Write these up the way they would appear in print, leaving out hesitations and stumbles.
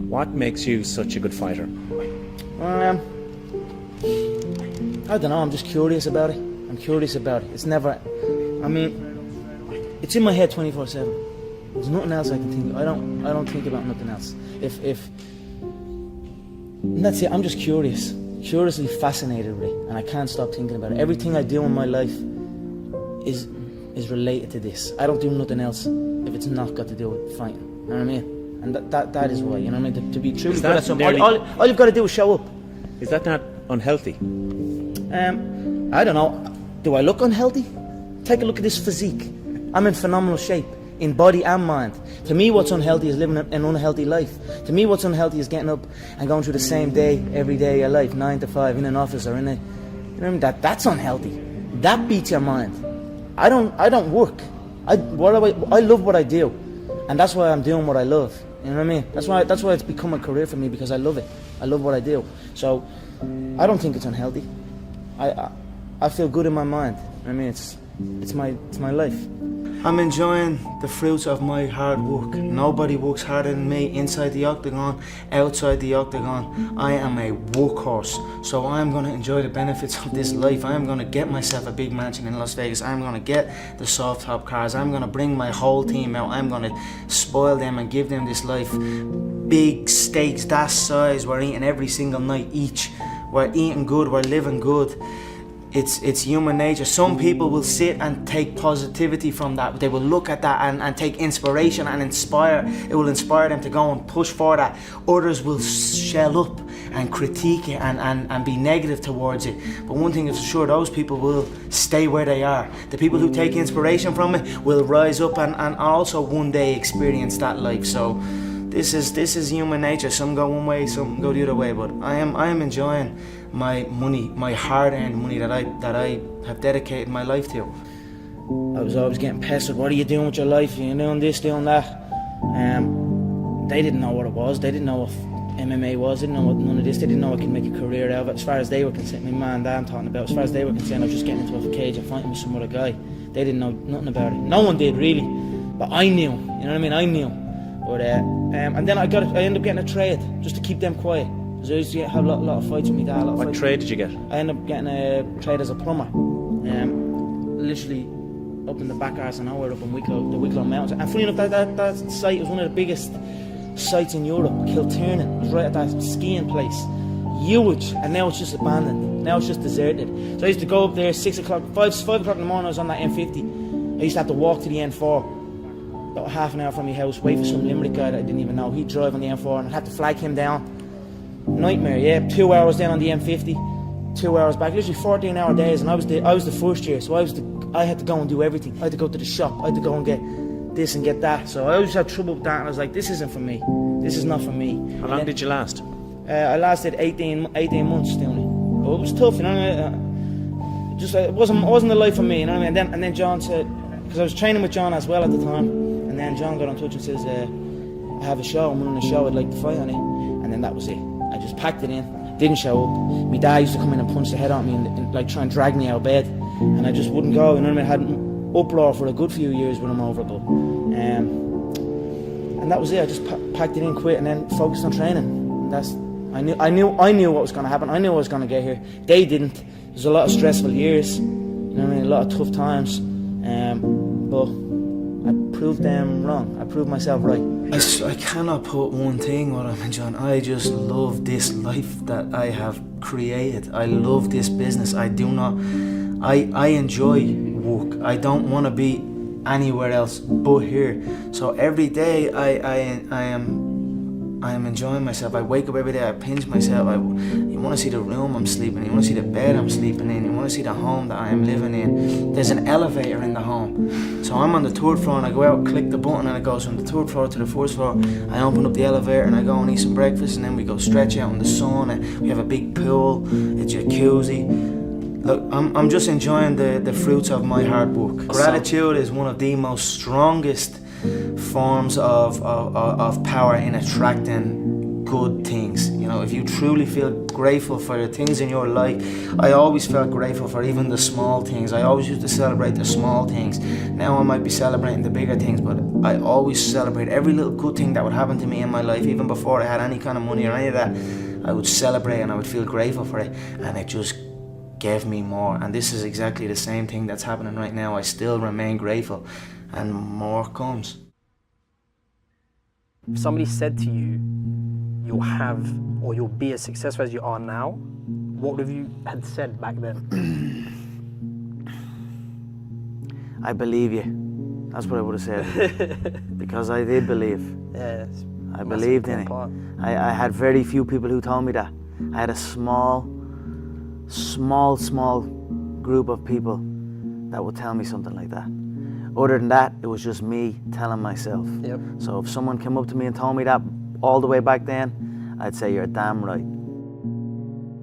What makes you such a good fighter? I don't know, I'm just curious about it. It's never, it's in my head 24/7. There's nothing else I can think of. I don't think about nothing else. And that's it, I'm just curiously fascinated with it, and I can't stop thinking about it. Everything I do in my life is related to this. I don't do nothing else if it's not got to do with fighting. You know what I mean? And that is why, you know what I mean? To be truly good at something, all you've got to do is show up. Is that not unhealthy? I don't know. Do I look unhealthy? Take a look at this physique. I'm in phenomenal shape, in body and mind. To me, what's unhealthy is living an unhealthy life. To me, what's unhealthy is getting up and going through the same day every day of your life, 9 to 5, in an office or in a, you know what I mean? That's unhealthy. That beats your mind. I don't work. I love what I do, and that's why I'm doing what I love. You know what I mean? That's why it's become a career for me, because I love it. I love what I do. So I don't think it's unhealthy. I feel good in my mind. I mean, it's my life. I'm enjoying the fruits of my hard work. Nobody works harder than me inside the octagon, outside the octagon. I am a workhorse, so I'm going to enjoy the benefits of this life. I'm going to get myself a big mansion in Las Vegas. I'm going to get the soft top cars. I'm going to bring my whole team out. I'm going to spoil them and give them this life. Big steaks that size, we're eating every single night each. We're eating good, we're living good. It's human nature. Some people will sit and take positivity from that. They will look at that and take inspiration and inspire. It will inspire them to go and push for that. Others will shell up and critique it and be negative towards it. But one thing is for sure, those people will stay where they are. The people who take inspiration from it will rise up and also one day experience that life. So this is human nature. Some go one way, some go the other way. But I am enjoying my money, my hard-earned money that I have dedicated my life to. I was always getting pestered. What are you doing with your life? You're doing this, doing that. They didn't know what it was. They didn't know what MMA was. They didn't know what none of this. They didn't know I could make a career out of it. As far as they were concerned, my man and dad I'm talking about. As far as they were concerned, I was just getting into a cage and fighting with some other guy. They didn't know nothing about it. No one did really, but I knew. You know what I mean? I knew. But and then I ended up getting a trade just to keep them quiet. Because I used to have a lot of fights with my dad. What trade did you get? I ended up getting a trade as a plumber. Literally up in the back arse of nowhere, up in the Wicklow Mountains. And funny enough, that site was one of the biggest sites in Europe. Kilturnan, it was right at that skiing place. Huge, and now it's just abandoned. Now it's just deserted. So I used to go up there 5 o'clock in the morning. I was on that M50. I used to have to walk to the N4, about half an hour from my house, wait for some Limerick guy that I didn't even know. He'd drive on the M4 and I'd have to flag him down. Nightmare, yeah. 2 hours down on the M50, 2 hours back. Literally 14-hour days, and I was the first year, so I had to go and do everything. I had to go to the shop. I had to go and get this and get that. So I always had trouble with that, and I was like, this isn't for me. This is not for me. How long did you last? I lasted 18 months doing it. But it was tough, you know. It wasn't the life for me, you know what I mean. And then John said, because I was training with John as well at the time, and then John got in touch and says, I have a show. I'm running a show. I'd like to fight on it. And then that was it. I just packed it in, didn't show up. My dad used to come in and punch the head out of me and like try and drag me out of bed, and I just wouldn't go. You know what I mean? I had an uproar for a good few years with him over it, and that was it. I just packed it in, quit, and then focused on training. And I knew what was going to happen. I knew I was going to get here. They didn't. There's a lot of stressful years. You know what I mean? A lot of tough times. But I proved them wrong. I proved myself right. I cannot put one thing what I'm enjoying. I just love this life that I have created. I love this business. I enjoy work. I don't want to be anywhere else but here. So every day I am enjoying myself. I wake up every day, I pinch myself. You want to see the room I'm sleeping in, you want to see the bed I'm sleeping in, you want to see the home that I am living in. There's an elevator in the home. So I'm on the 3rd floor and I go out, click the button, and it goes from the 3rd floor to the 1st floor. I open up the elevator and I go and eat some breakfast, and then we go stretch out in the sun, and we have a big pool, a jacuzzi. Look, I'm just enjoying the fruits of my hard work. Gratitude is one of the most strongest forms of power in attracting good things. You know, know, if you truly feel grateful for the things in your life, I always felt grateful for even the small things. I always used to celebrate the small things. Now I might be celebrating the bigger things, but I always celebrate every little good thing that would happen to me in my life, even before I had any kind of money or any of that. I would celebrate and I would feel grateful for it, and it just gave me more. And this is exactly the same thing that's happening right now. I still remain grateful, and more comes. If somebody said to you, you'll have or you'll be as successful as you are now, what would you had said back then? I believe you. That's what I would have said. Because I did believe. Yeah, I believed in it. I had very few people who told me that. I had a small group of people that would tell me something like that. Other than that, it was just me telling myself. Yep. So if someone came up to me and told me that all the way back then, I'd say, you're damn right.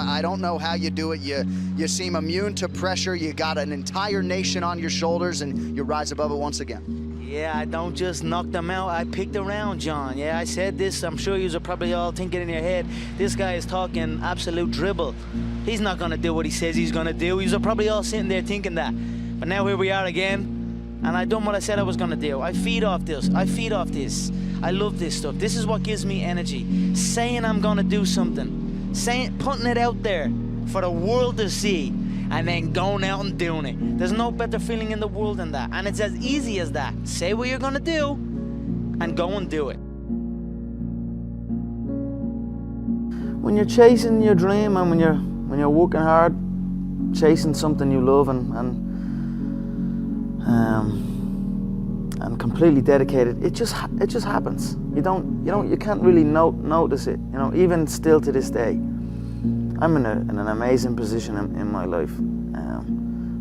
I don't know how you do it. You seem immune to pressure. You got an entire nation on your shoulders, and you rise above it once again. Yeah, I don't just knock them out. I picked around, John. Yeah, I said this. I'm sure you're probably all thinking in your head, this guy is talking absolute dribble. He's not going to do what he says he's going to do. You're probably all sitting there thinking that. But now here we are again. And I done what I said I was gonna do. I feed off this. I love this stuff. This is what gives me energy. Saying I'm gonna do something. Putting it out there for the world to see, and then going out and doing it. There's no better feeling in the world than that. And it's as easy as that. Say what you're gonna do, and go and do it. When you're chasing your dream, and when you're working hard, chasing something you love, and completely dedicated, it just happens. You can't really notice it. You know, even still to this day, I'm in an amazing position in my life,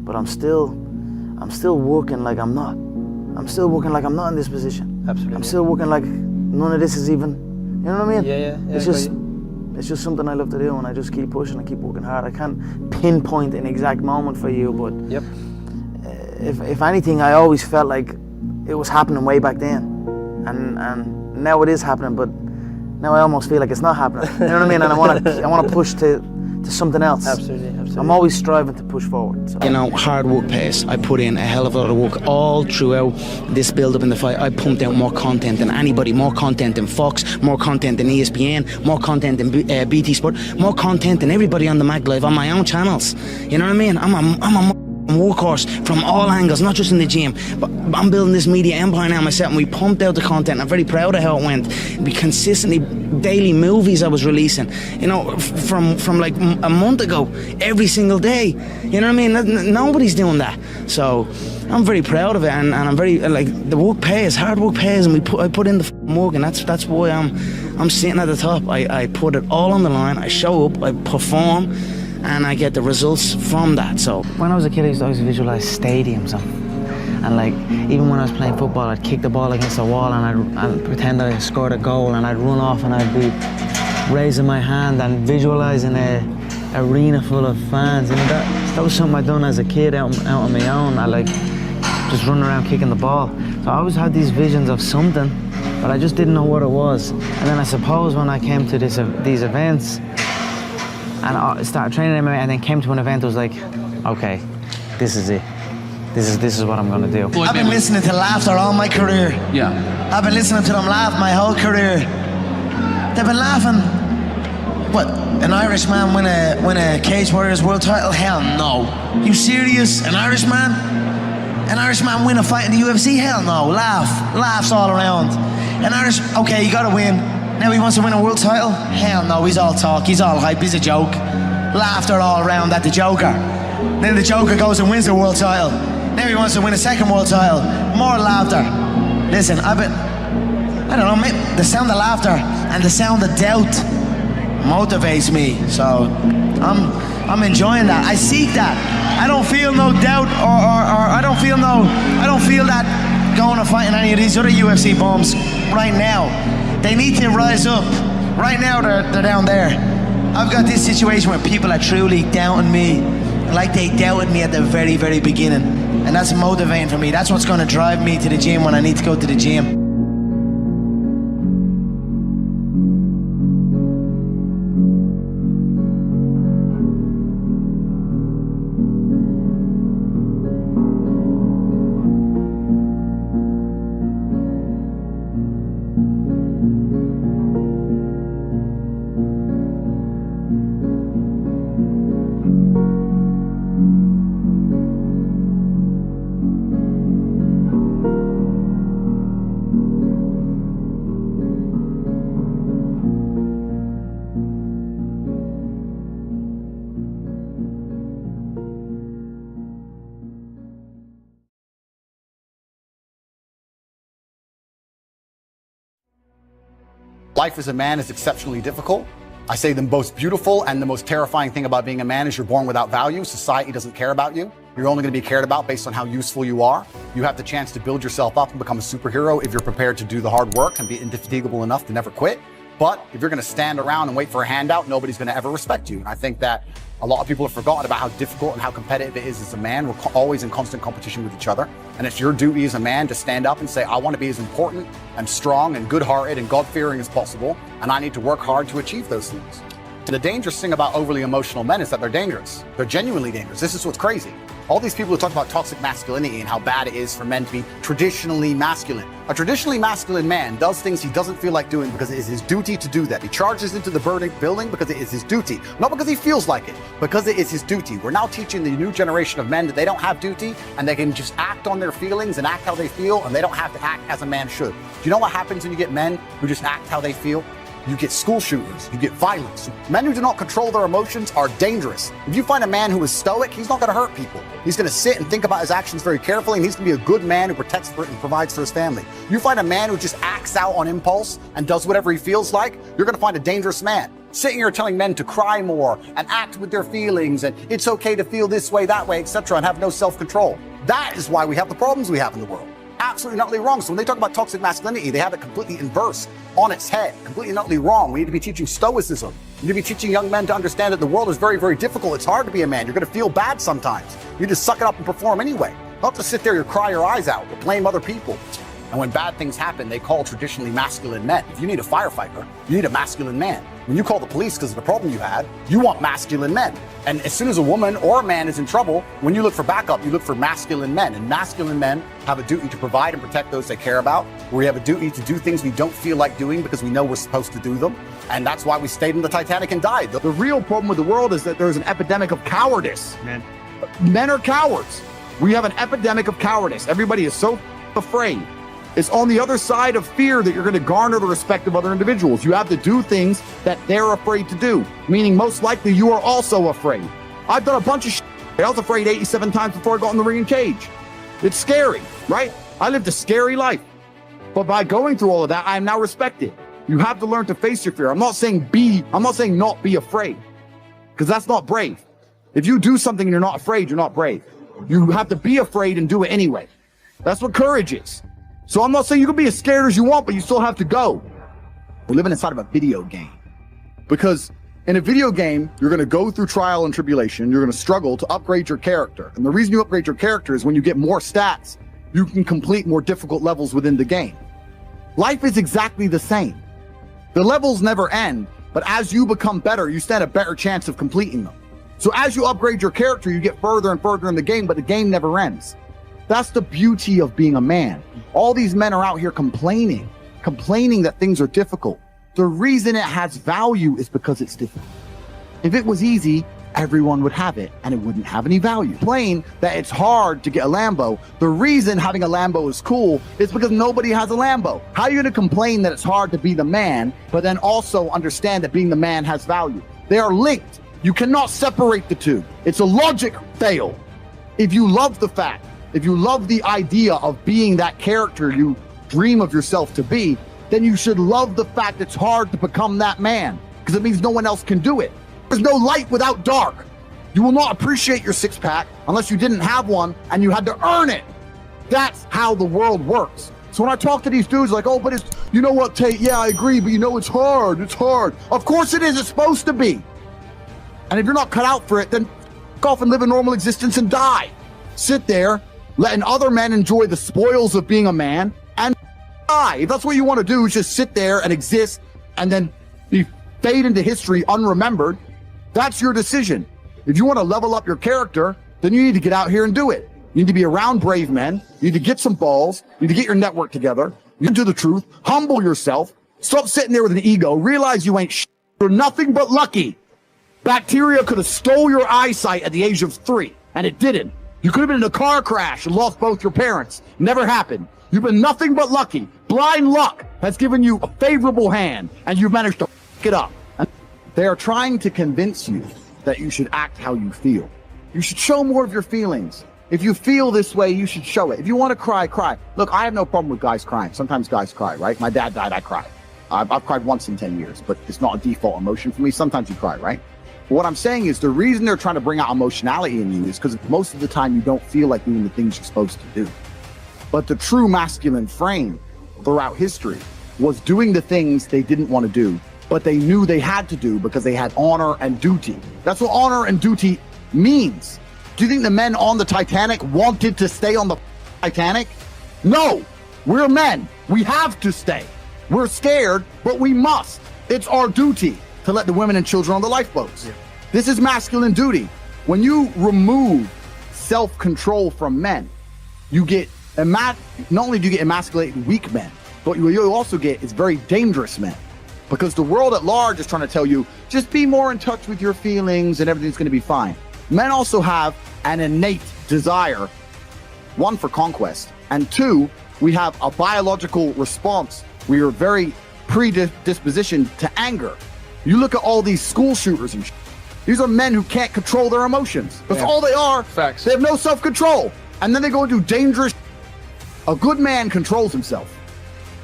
but I'm still working like I'm not. I'm still working like I'm not in this position. Absolutely. I'm still working like none of this is even. You know what I mean? Yeah. It's just something I love to do, and I just keep pushing and keep working hard. I can't pinpoint an exact moment for you, but yep. If anything, I always felt like it was happening way back then, and now it is happening. But now I almost feel like it's not happening. You know what I mean? And I want to push to something else. Absolutely. I'm always striving to push forward. So. You know, hard work pays. I put in a hell of a lot of work all throughout this build-up in the fight. I pumped out more content than anybody, more content than Fox, more content than ESPN, more content than BT Sport, more content than everybody on the Mag Live on my own channels. You know what I mean? I'm a workhorse from all angles, not just in the gym, but I'm building this media empire now myself, and we pumped out the content. I'm very proud of how it went. We consistently, daily movies I was releasing, you know, from like a month ago, every single day. You know what I mean? Nobody's doing that. So I'm very proud of it, and I'm very, like, the work pays, hard work pays, and I put in the work, and that's why I'm sitting at the top. I put it all on the line. I show up, I perform, and I get the results from that. So when I was a kid, I used to always visualize stadiums, and like, even when I was playing football, I'd kick the ball against the wall, and I'd pretend I scored a goal, and I'd run off, and I'd be raising my hand and visualizing a arena full of fans. And that was something I'd done as a kid out on my own. I like just running around kicking the ball. So I always had these visions of something, but I just didn't know what it was. And then I suppose when I came to these events, and I started training MMA, and then came to an event, I was like, okay, this is it. This is what I'm gonna do. I've been listening to laughter all my career. yeah, I've been listening to them laugh my whole career. They've been laughing. What? An Irishman win a Cage Warriors world title? Hell no. You serious? An Irishman? An Irishman win a fight in the UFC? Hell no. Laughs all around. Okay, you gotta win. Now he wants to win a world title? Hell no, he's all talk, he's all hype, he's a joke. Laughter all around at the Joker. Then the Joker goes and wins the world title. Now he wants to win a second world title. More laughter. Listen, I don't know, the sound of laughter and the sound of doubt motivates me. So I'm enjoying that. I seek that. I don't feel no doubt or I don't feel that going to fighting any of these other UFC bums right now. They need to rise up. Right now they're down there. I've got this situation where people are truly doubting me, like they doubted me at the very, very beginning. And that's motivating for me. That's what's gonna drive me to the gym when I need to go to the gym. Life as a man is exceptionally difficult. I say the most beautiful and the most terrifying thing about being a man is you're born without value. Society doesn't care about you. You're only going to be cared about based on how useful you are. You have the chance to build yourself up and become a superhero if you're prepared to do the hard work and be indefatigable enough to never quit. But if you're going to stand around and wait for a handout, nobody's going to ever respect you. And I think that a lot of people have forgotten about how difficult and how competitive it is as a man. We're always in constant competition with each other. And it's your duty as a man to stand up and say, I want to be as important and strong and good-hearted and God-fearing as possible. And I need to work hard to achieve those things. And the dangerous thing about overly emotional men is that they're dangerous. They're genuinely dangerous. This is what's crazy. All these people who talk about toxic masculinity and how bad it is for men to be traditionally masculine. A traditionally masculine man does things he doesn't feel like doing because it is his duty to do that. He charges into the building because it is his duty. Not because he feels like it, because it is his duty. We're now teaching the new generation of men that they don't have duty and they can just act on their feelings and act how they feel, and they don't have to act as a man should. Do you know what happens when you get men who just act how they feel? You get school shooters, you get violence. Men who do not control their emotions are dangerous. If you find a man who is stoic, he's not going to hurt people. He's going to sit and think about his actions very carefully, and he's going to be a good man who protects and provides for his family. You find a man who just acts out on impulse and does whatever he feels like, you're going to find a dangerous man. Sitting here telling men to cry more and act with their feelings and it's okay to feel this way, that way, etc., and have no self-control. That is why we have the problems we have in the world. Absolutely not wrong. So when they talk about toxic masculinity, they have it completely inverse, on its head, completely not wrong. We need to be teaching stoicism. We need to be teaching young men to understand that the world is very, very difficult. It's hard to be a man. You're going to feel bad sometimes. You just suck it up and perform anyway. Not to sit there and cry your eyes out or blame other people. And when bad things happen, they call traditionally masculine men. If you need a firefighter, you need a masculine man. When you call the police because of the problem you had, you want masculine men. And as soon as a woman or a man is in trouble, when you look for backup, you look for masculine men. And masculine men have a duty to provide and protect those they care about. We have a duty to do things we don't feel like doing because we know we're supposed to do them. And that's why we stayed in the Titanic and died. The real problem with the world is that there's an epidemic of cowardice. Men are cowards. We have an epidemic of cowardice. Everybody is so afraid. It's on the other side of fear that you're going to garner the respect of other individuals. You have to do things that they're afraid to do, meaning most likely you are also afraid. I've done a bunch of shit. I was afraid 87 times before I got in the ring and cage. It's scary, right? I lived a scary life. But by going through all of that, I am now respected. You have to learn to face your fear. I'm not saying not be afraid, because that's not brave. If you do something and you're not afraid, you're not brave. You have to be afraid and do it anyway. That's what courage is. So I'm not saying you can be as scared as you want, but you still have to go. We're living inside of a video game. Because in a video game, you're going to go through trial and tribulation. You're going to struggle to upgrade your character. And the reason you upgrade your character is when you get more stats, you can complete more difficult levels within the game. Life is exactly the same. The levels never end, but as you become better, you stand a better chance of completing them. So as you upgrade your character, you get further and further in the game, but the game never ends. That's the beauty of being a man. All these men are out here complaining that things are difficult. The reason it has value is because it's difficult. If it was easy, everyone would have it and it wouldn't have any value. Complain that it's hard to get a Lambo. The reason having a Lambo is cool is because nobody has a Lambo. How are you going to complain that it's hard to be the man, but then also understand that being the man has value? They are linked. You cannot separate the two. It's a logic fail. If you love the fact, if you love the idea of being that character you dream of yourself to be, then you should love the fact it's hard to become that man, because it means no one else can do it. There's no light without dark. You will not appreciate your six-pack unless you didn't have one and you had to earn it. That's how the world works. So when I talk to these dudes like, oh, but it's, you know what, Tate, yeah, I agree, but you know, it's hard. Of course it is, it's supposed to be. And if you're not cut out for it, then go off and live a normal existence and die. Sit there, letting other men enjoy the spoils of being a man, and die. If that's what you want to do, is just sit there and exist and then fade into history unremembered. That's your decision. If you want to level up your character, then you need to get out here and do it. You need to be around brave men. You need to get some balls. You need to get your network together. You need to do the truth. Humble yourself. Stop sitting there with an ego. Realize you ain't You're nothing but lucky. Bacteria could have stole your eyesight at the age of 3, and it didn't. You could have been in a car crash and lost both your parents. Never happened. You've been nothing but lucky. Blind luck has given you a favorable hand, and you've managed to f*** it up. And they are trying to convince you that you should act how you feel. You should show more of your feelings. If you feel this way, you should show it. If you want to cry, cry. Look, I have no problem with guys crying. Sometimes guys cry, right? My dad died, I cried. I've cried once in 10 years, but it's not a default emotion for me. Sometimes you cry, right? But what I'm saying is the reason they're trying to bring out emotionality in you is because most of the time you don't feel like doing the things you're supposed to do. But the true masculine frame throughout history was doing the things they didn't want to do, but they knew they had to do because they had honor and duty. That's what honor and duty means. Do you think the men on the Titanic wanted to stay on the Titanic? No, we're men. We have to stay. We're scared, but we must. It's our duty to let the women and children on the lifeboats. Yeah. This is masculine duty. When you remove self-control from men, you get, not only do you get emasculated weak men, but what you also get is very dangerous men. Because the world at large is trying to tell you, just be more in touch with your feelings and everything's gonna be fine. Men also have an innate desire, one, for conquest, and two, we have a biological response. We are very predispositioned to anger. You look at all these school shooters and these are men who can't control their emotions. That's all they are. Facts. They have no self-control. And then they go and do dangerous. A good man controls himself.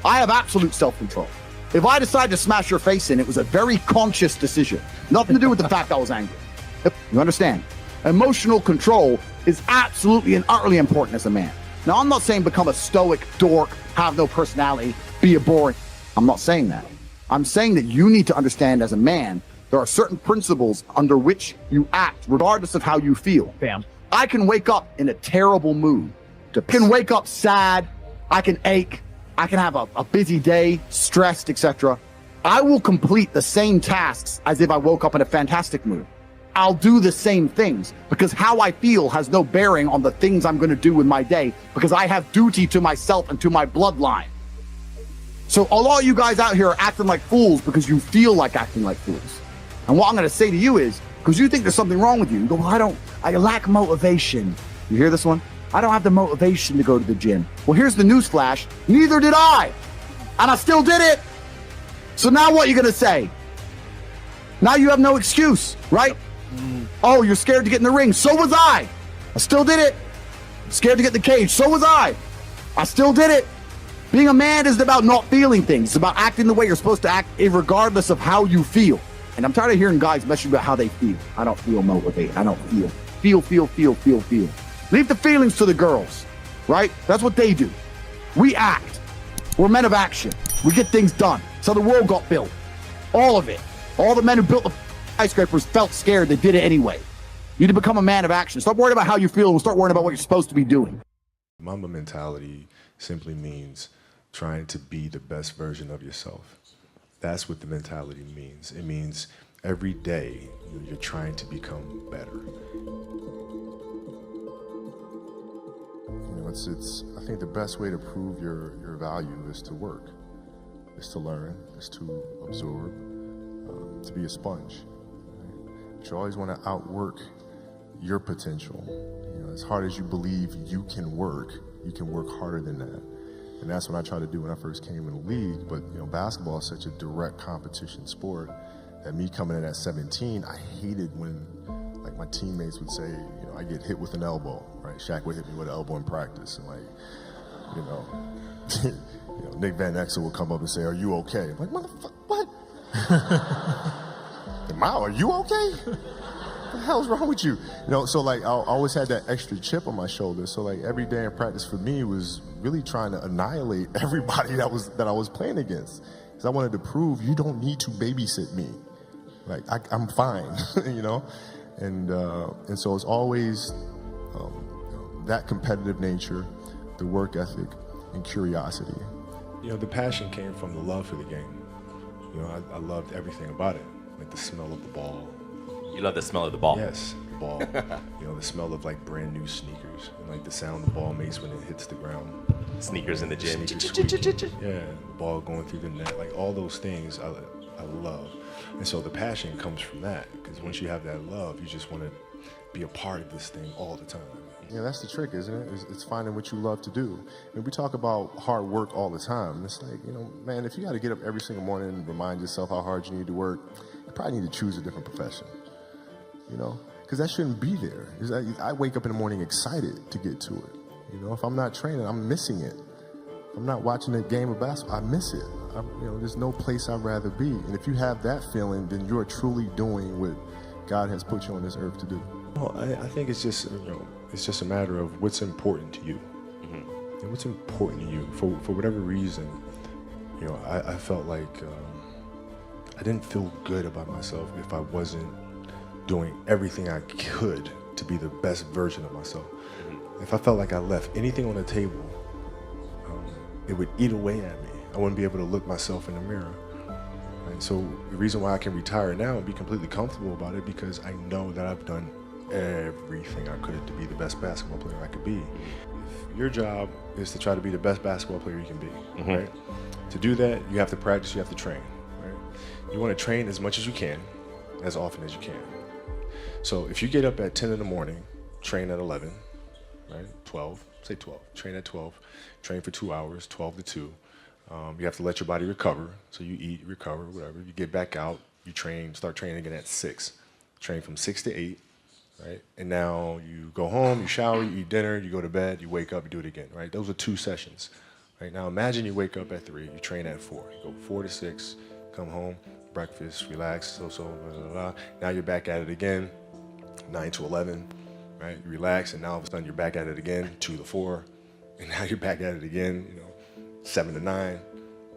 I have absolute self-control. If I decide to smash your face in, it was a very conscious decision. Nothing to do with the fact I was angry. You understand? Emotional control is absolutely and utterly important as a man. Now, I'm not saying become a stoic dork, have no personality, be a boring. I'm not saying that. I'm saying that you need to understand as a man, there are certain principles under which you act, regardless of how you feel. Bam. I can wake up in a terrible mood. I can wake up sad. I can ache. I can have a busy day, stressed, etc. I will complete the same tasks as if I woke up in a fantastic mood. I'll do the same things because how I feel has no bearing on the things I'm going to do with my day because I have duty to myself and to my bloodline. So a lot of you guys out here are acting like fools because you feel like acting like fools. And what I'm going to say to you is, because you think there's something wrong with you, you go, well, I lack motivation. You hear this one? I don't have the motivation to go to the gym. Well, here's the news flash. Neither did I. And I still did it. So now what are you going to say? Now you have no excuse, right? Oh, you're scared to get in the ring. So was I. I still did it. Scared to get in the cage. So was I. I still did it. Being a man isn't about not feeling things. It's about acting the way you're supposed to act, regardless of how you feel. And I'm tired of hearing guys message about how they feel. I don't feel motivated. I don't feel. Feel. Leave the feelings to the girls, right? That's what they do. We act. We're men of action. We get things done. So the world got built. All of it. All the men who built the skyscrapers felt scared. They did it anyway. You need to become a man of action. Stop worrying about how you feel and start worrying about what you're supposed to be doing. Mamba mentality simply means trying to be the best version of yourself. That's what the mentality means. It means every day you're trying to become better. I think the best way to prove your value is to work, is to learn, is to absorb, to be a sponge. Right? But you always want to outwork your potential. As hard as you believe you can work harder than that. And that's what I tried to do when I first came in the league. But basketball is such a direct competition sport that me coming in at 17, I hated when like my teammates would say, I get hit with an elbow, right? Shaq would hit me with an elbow in practice, and Nick Van Exel would come up and say, "Are you okay?" I'm like, motherfucker, what? Mao, are you okay? What the hell's wrong with you? So like I always had that extra chip on my shoulder. So like every day in practice for me was really trying to annihilate everybody that I was playing against. Because I wanted to prove you don't need to babysit me. Like I'm fine, And so it's always that competitive nature, the work ethic, and curiosity. The passion came from the love for the game. I loved everything about it, like the smell of the ball. You love the smell of the ball? Yes, the ball. The smell of like brand new sneakers, and like the sound the ball makes when it hits the ground. Sneakers in the gym. Yeah, the ball going through the net, like all those things I love. And so the passion comes from that, because once you have that love, you just want to be a part of this thing all the time. That's the trick, isn't it? It's finding what you love to do. We talk about hard work all the time. It's like, man, if you got to get up every single morning and remind yourself how hard you need to work, you probably need to choose a different profession, because that shouldn't be there. I wake up in the morning excited to get to it. If I'm not training, I'm missing it. I'm not watching a game of basketball. I miss it. There's no place I'd rather be. And if you have that feeling, then you're truly doing what God has put you on this earth to do. I think it's just, it's just a matter of what's important to you. And what's important to you. For whatever reason, I felt like I didn't feel good about myself if I wasn't doing everything I could to be the best version of myself. If I felt like I left anything on the table, it would eat away at me. I wouldn't be able to look myself in the mirror. And so the reason why I can retire now and be completely comfortable about it, because I know that I've done everything I could to be the best basketball player I could be. If your job is to try to be the best basketball player you can be, right? To do that, you have to practice, you have to train, right? You want to train as much as you can, as often as you can. So if you get up at 10 in the morning, train at 11, right? 12, say 12, train at 12, train for 2 hours, 12 to 2. You have to let your body recover. So you eat, recover, whatever. You get back out, you train, start training again at 6. Train from 6 to 8, right? And now you go home, you shower, you eat dinner, you go to bed, you wake up, you do it again, right? Those are 2 sessions, right? Now imagine you wake up at 3, you train at 4. You go 4 to 6, come home, breakfast, relax, blah, blah, blah. Now you're back at it again, 9 to 11, right? You relax, and now all of a sudden you're back at it again, 2 to 4, and now you're back at it again, 7 to 9.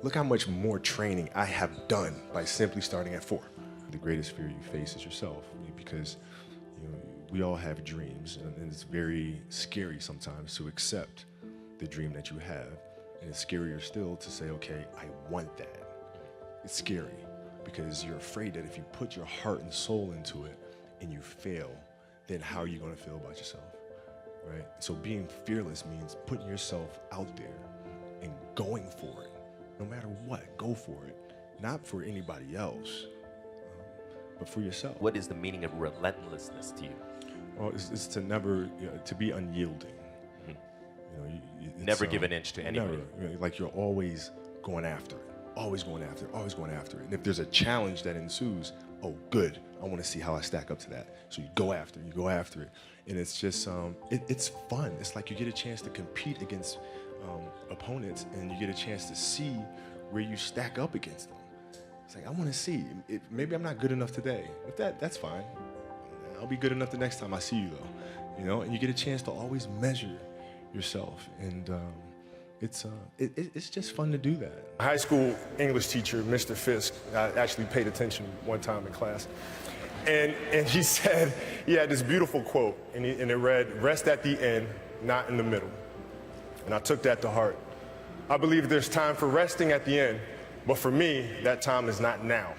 Look how much more training I have done by simply starting at 4. The greatest fear you face is yourself, because we all have dreams, and it's very scary sometimes to accept the dream that you have, and it's scarier still to say, okay, I want that. It's scary because you're afraid that if you put your heart and soul into it and you fail, then how are you going to feel about yourself, right? So being fearless means putting yourself out there and going for it. No matter what, go for it. Not for anybody else, but for yourself. What is the meaning of relentlessness to you? Well, it's to never, to be unyielding. Never give an inch to anybody. Never. Like you're always going after it. Always going after it. Always going after it. And if there's a challenge that ensues, oh, good. I want to see how I stack up to that. So you go after it. You go after it. And it's just, it's fun. It's like you get a chance to compete against opponents, and you get a chance to see where you stack up against them. It's like, I want to see. Maybe I'm not good enough today. If that's fine. I'll be good enough the next time I see you, though. And you get a chance to always measure yourself, and it's just fun to do that. A high school English teacher, Mr. Fisk, I actually paid attention one time in class, and he said, he had this beautiful quote, and it read, "Rest at the end, not in the middle." And I took that to heart. I believe there's time for resting at the end, but for me, that time is not now.